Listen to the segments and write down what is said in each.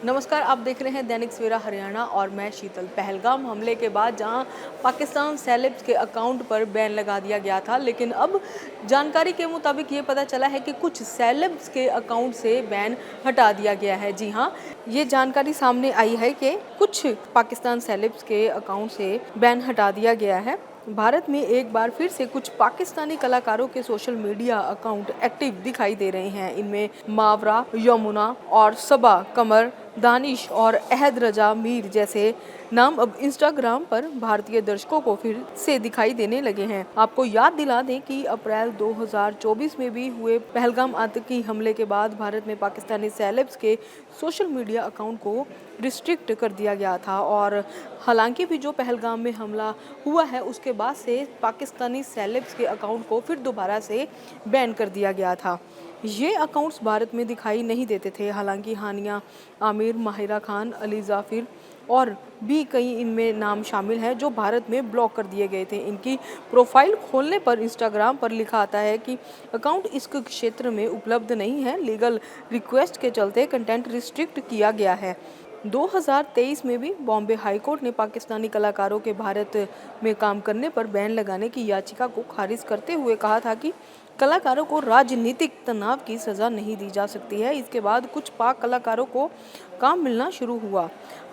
नमस्कार, आप देख रहे हैं दैनिक सवेरा हरियाणा और मैं शीतल। पहलगाम हमले के बाद जहां पाकिस्तान सेलेब्स के अकाउंट पर बैन लगा दिया गया था, लेकिन अब जानकारी के मुताबिक ये पता चला है कि कुछ सेलेब्स के अकाउंट से बैन हटा दिया गया है। जी हां, ये जानकारी सामने आई है कि कुछ पाकिस्तान सेलेब्स के अकाउंट से बैन हटा दिया गया है। भारत में एक बार फिर से कुछ पाकिस्तानी कलाकारों के सोशल मीडिया अकाउंट एक्टिव दिखाई दे रहे हैं। इनमें मावरा, यमुना और सबा कमर, दानिश और अहद रजा मीर जैसे नाम अब इंस्टाग्राम पर भारतीय दर्शकों को फिर से दिखाई देने लगे हैं। आपको याद दिला दें कि अप्रैल 2024 में भी हुए पहलगाम आतंकी हमले के बाद भारत में पाकिस्तानी सेलेब्स के सोशल मीडिया अकाउंट को रिस्ट्रिक्ट कर दिया गया था और हालांकि भी जो पहलगाम में हमला हुआ है उसके बाद से पाकिस्तानी सेलेब्स के अकाउंट को फिर दोबारा से बैन कर दिया गया था। ये अकाउंट्स भारत में दिखाई नहीं देते थे। हालांकि हानिया आमिर, माहिरा खान, अली जाफिर और भी कई इनमें नाम शामिल हैं जो भारत में ब्लॉक कर दिए गए थे। इनकी प्रोफाइल खोलने पर इंस्टाग्राम पर लिखा आता है कि अकाउंट इस क्षेत्र में उपलब्ध नहीं है, लीगल रिक्वेस्ट के चलते कंटेंट रिस्ट्रिक्ट किया गया है। 2023 में भी बॉम्बे हाई कोर्ट ने पाकिस्तानी कलाकारों के भारत में काम करने पर बैन लगाने की याचिका को खारिज करते हुए कहा था कि कलाकारों को राजनीतिक तनाव की सज़ा नहीं दी जा सकती है। इसके बाद कुछ पाक कलाकारों को काम मिलना शुरू हुआ।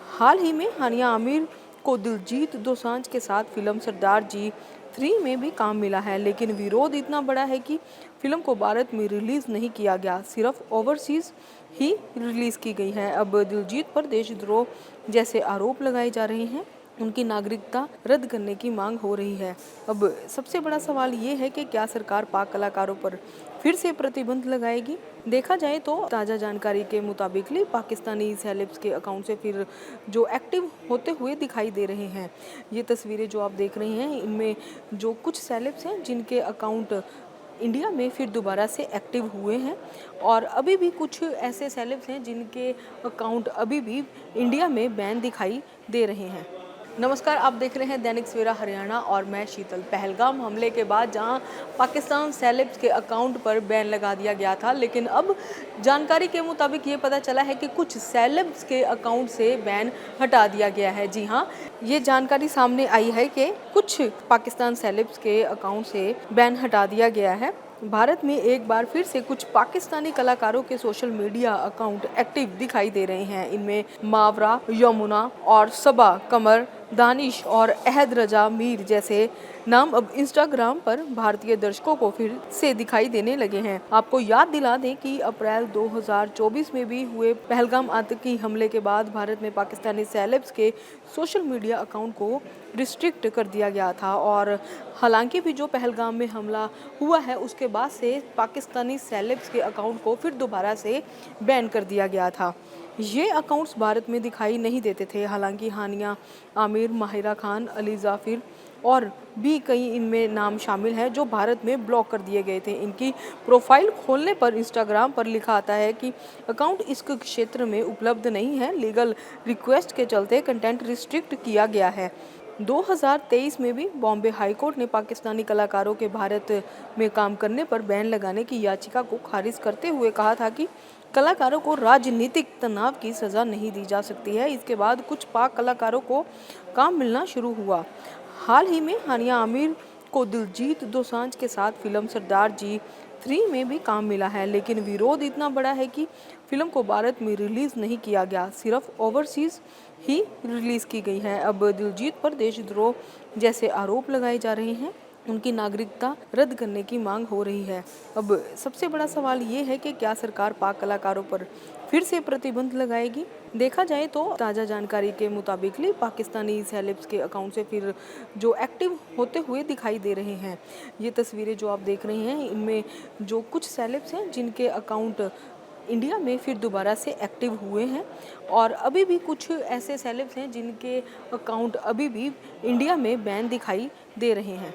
हाल ही में हानिया आमिर को दिलजीत दोसांझ के साथ फिल्म सरदार जी 3 में भी काम मिला है, लेकिन विरोध इतना बड़ा है कि फिल्म को भारत में रिलीज़ नहीं किया गया, सिर्फ ओवरसीज़ ही रिलीज़ की गई है। अब दिलजीत पर देशद्रोह जैसे आरोप लगाए जा रहे हैं, उनकी नागरिकता रद्द करने की मांग हो रही है। अब सबसे बड़ा सवाल ये है कि क्या सरकार पाक कलाकारों पर फिर से प्रतिबंध लगाएगी। देखा जाए तो ताज़ा जानकारी के मुताबिक पाकिस्तानी सेलेब्स के अकाउंट से फिर जो एक्टिव होते हुए दिखाई दे रहे हैं। ये तस्वीरें जो आप देख रहे हैं, इनमें जो कुछ सेलेब्स हैं जिनके अकाउंट इंडिया में फिर दोबारा से एक्टिव हुए हैं और अभी भी कुछ ऐसे सेलेब्स हैं जिनके अकाउंट अभी भी इंडिया में बैन दिखाई दे रहे हैं। नमस्कार, आप देख रहे हैं दैनिक सवेरा हरियाणा और मैं शीतल। पहलगाम हमले के बाद जहां पाकिस्तान सेलेब्स के अकाउंट पर बैन लगा दिया गया था, लेकिन अब जानकारी के मुताबिक ये पता चला है कि कुछ सेलेब्स के अकाउंट से बैन हटा दिया गया है। जी हां, ये जानकारी सामने आई है कि कुछ पाकिस्तान सेलेब्स के अकाउंट से बैन हटा दिया गया है। भारत में एक बार फिर से कुछ पाकिस्तानी कलाकारों के सोशल मीडिया अकाउंट एक्टिव दिखाई दे रहे हैं। इनमें मावरा, यमुना और सबा कमर, दानिश और अहद रजा मीर जैसे नाम अब इंस्टाग्राम पर भारतीय दर्शकों को फिर से दिखाई देने लगे हैं। आपको याद दिला दें कि अप्रैल 2024 में भी हुए पहलगाम आतंकी हमले के बाद भारत में पाकिस्तानी सेलेब्स के सोशल मीडिया अकाउंट को रिस्ट्रिक्ट कर दिया गया था और हालांकि भी जो पहलगाम में हमला हुआ है उसके बाद से पाकिस्तानी सेलेब्स के अकाउंट को फिर दोबारा से बैन कर दिया गया था। ये अकाउंट्स भारत में दिखाई नहीं देते थे। हालांकि हानिया आमिर, माहिरा खान, अली जाफिर और भी कई इनमें नाम शामिल हैं जो भारत में ब्लॉक कर दिए गए थे। इनकी प्रोफाइल खोलने पर इंस्टाग्राम पर लिखा आता है कि अकाउंट इस क्षेत्र में उपलब्ध नहीं है, लीगल रिक्वेस्ट के चलते कंटेंट रिस्ट्रिक्ट किया गया है। 2023 में भी बॉम्बे हाई कोर्ट ने पाकिस्तानी कलाकारों के भारत में काम करने पर बैन लगाने की याचिका को खारिज करते हुए कहा था कि कलाकारों को राजनीतिक तनाव की सज़ा नहीं दी जा सकती है। इसके बाद कुछ पाक कलाकारों को काम मिलना शुरू हुआ। हाल ही में हानिया आमिर को दिलजीत दोसांझ के साथ फिल्म सरदार जी 3 में भी काम मिला है, लेकिन विरोध इतना बड़ा है कि फिल्म को भारत में रिलीज़ नहीं किया गया, सिर्फ ओवरसीज़ ही रिलीज़ की गई है। अब दिलजीत पर देशद्रोह जैसे आरोप लगाए जा रहे हैं, उनकी नागरिकता रद्द करने की मांग हो रही है। अब सबसे बड़ा सवाल ये है कि क्या सरकार पाक कलाकारों पर फिर से प्रतिबंध लगाएगी। देखा जाए तो ताज़ा जानकारी के मुताबिक पाकिस्तानी सेलेब्स के अकाउंट से फिर जो एक्टिव होते हुए दिखाई दे रहे हैं। ये तस्वीरें जो आप देख रहे हैं, इनमें जो कुछ सेलेब्स हैं जिनके अकाउंट इंडिया में फिर दोबारा से एक्टिव हुए हैं और अभी भी कुछ ऐसे सेलेब्स हैं जिनके अकाउंट अभी भी इंडिया में बैन दिखाई दे रहे हैं।